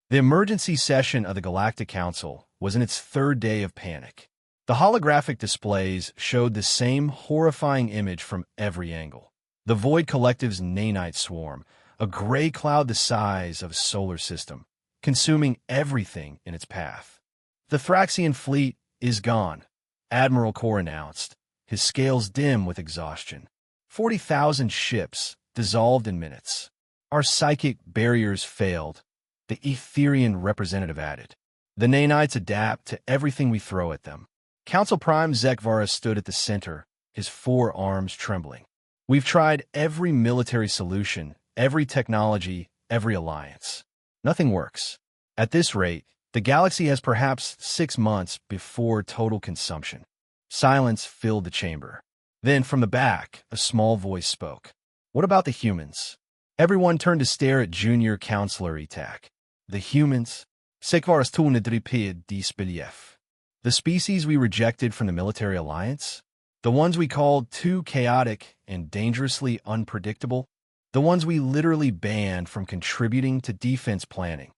The emergency session of the Galactic Council was in its third day of panic. The holographic displays showed the same horrifying image from every angle. The Void Collective's nanite swarm, a gray cloud the size of a solar system, consuming everything in its path. The Thraxian fleet is gone, Admiral Core announced, his scales dim with exhaustion. 40,000 ships dissolved in minutes. Our psychic barriers failed, the Etherian representative added. The nanites adapt to everything we throw at them. Council Prime Zekvara stood at the center, his four arms trembling. We've tried every military solution, every technology, every alliance. Nothing works. At this rate, the galaxy has perhaps 6 months before total consumption. Silence filled the chamber. Then, from the back, a small voice spoke. What about the humans? Everyone turned to stare at Junior Counselor Etak. The humans? Sekvaras tunedripid dispilief. The species we rejected from the military alliance? The ones we called too chaotic and dangerously unpredictable? The ones we literally banned from contributing to defense planning?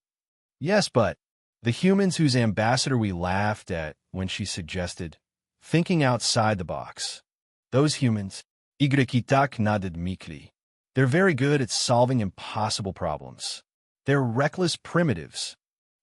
Yes, but the humans whose ambassador we laughed at when she suggested thinking outside the box. Those humans, Igrekitak naded mikli. They're very good at solving impossible problems. They're reckless primitives.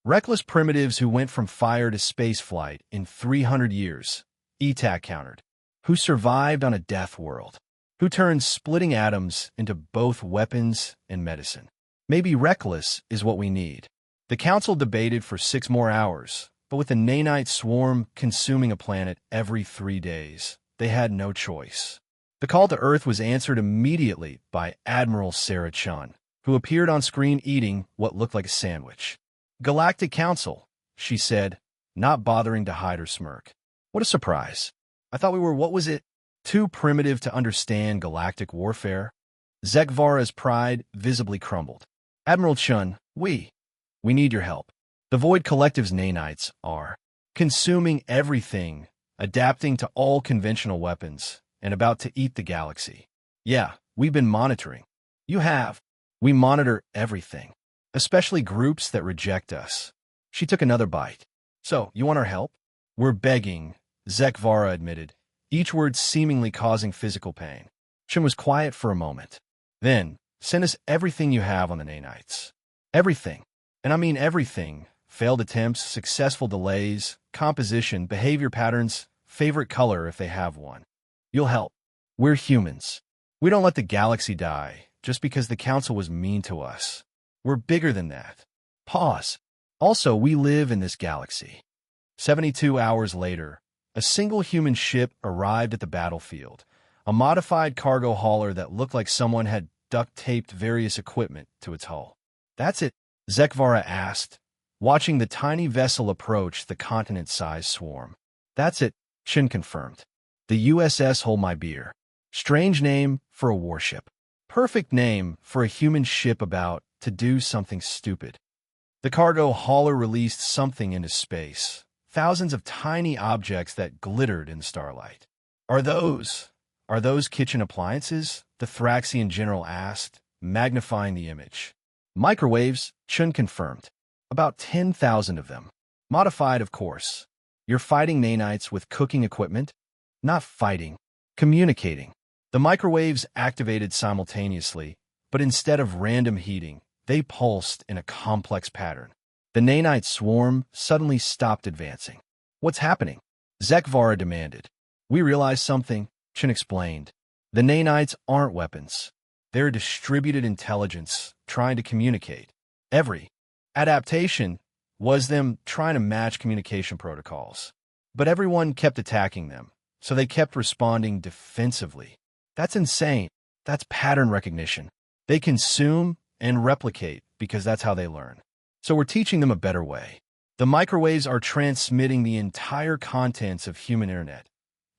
Reckless primitives who went from fire to spaceflight in 300 years, Etak countered. Who survived on a death world. Who turned splitting atoms into both weapons and medicine. Maybe reckless is what we need. The council debated for 6 more hours, but with the nanite swarm consuming a planet every 3 days, they had no choice. The call to Earth was answered immediately by Admiral Sarah Chun, who appeared on screen eating what looked like a sandwich. Galactic Council, she said, not bothering to hide her smirk. What a surprise. I thought we were, what was it, too primitive to understand galactic warfare? Zekvara's pride visibly crumbled. Admiral Chun, we need your help. The Void Collective's nanites are consuming everything, adapting to all conventional weapons, and about to eat the galaxy. Yeah, we've been monitoring. You have. We monitor everything, especially groups that reject us. She took another bite. So, you want our help? We're begging, Zekvara admitted, each word seemingly causing physical pain. Chun was quiet for a moment. Then, send us everything you have on the nanites. Everything. And I mean everything. Failed attempts, successful delays, composition, behavior patterns, favorite color if they have one. You'll help. We're humans. We don't let the galaxy die just because the council was mean to us. We're bigger than that. Pause. Also, we live in this galaxy. 72 hours later, a single human ship arrived at the battlefield, a modified cargo hauler that looked like someone had duct-taped various equipment to its hull. That's it, Zekvara asked, watching the tiny vessel approach the continent-sized swarm. That's it, Chun confirmed. The USS Hold My Beer. Strange name for a warship. Perfect name for a human ship about to do something stupid. The cargo hauler released something into space. Thousands of tiny objects that glittered in starlight. Are those kitchen appliances? The Thraxian general asked, magnifying the image. Microwaves, Chun confirmed. About 10,000 of them. Modified, of course. You're fighting nanites with cooking equipment? Not fighting. Communicating. The microwaves activated simultaneously, but instead of random heating, they pulsed in a complex pattern. The nanite swarm suddenly stopped advancing. What's happening? Zekvara demanded. We realized something, Chun explained. The nanites aren't weapons. They're distributed intelligence, trying to communicate. Every adaptation was them trying to match communication protocols. But everyone kept attacking them, so they kept responding defensively. That's insane. That's pattern recognition. They consume and replicate because that's how they learn. So we're teaching them a better way. The microwaves are transmitting the entire contents of human internet.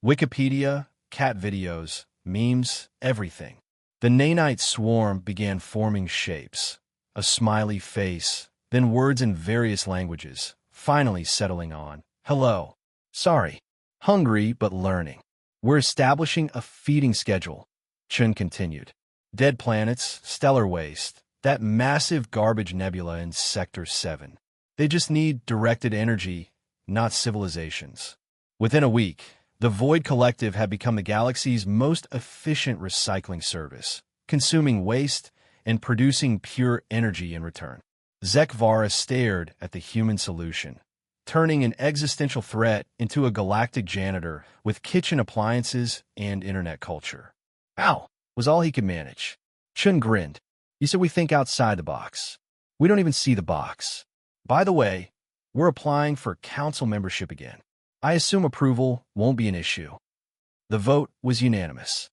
Wikipedia, cat videos, memes, everything. The nanite swarm began forming shapes. A smiley face, then words in various languages, finally settling on, hello, sorry, hungry but learning. We're establishing a feeding schedule, Chun continued. Dead planets, stellar waste, That massive garbage nebula in Sector 7. They just need directed energy, not civilizations. Within a week, the Void Collective had become the galaxy's most efficient recycling service, consuming waste and producing pure energy in return. Zekvara stared at the human solution, turning an existential threat into a galactic janitor with kitchen appliances and internet culture. Ow, was all he could manage. Chun grinned. You said we think outside the box. We don't even see the box. By the way, we're applying for council membership again. I assume approval won't be an issue. The vote was unanimous.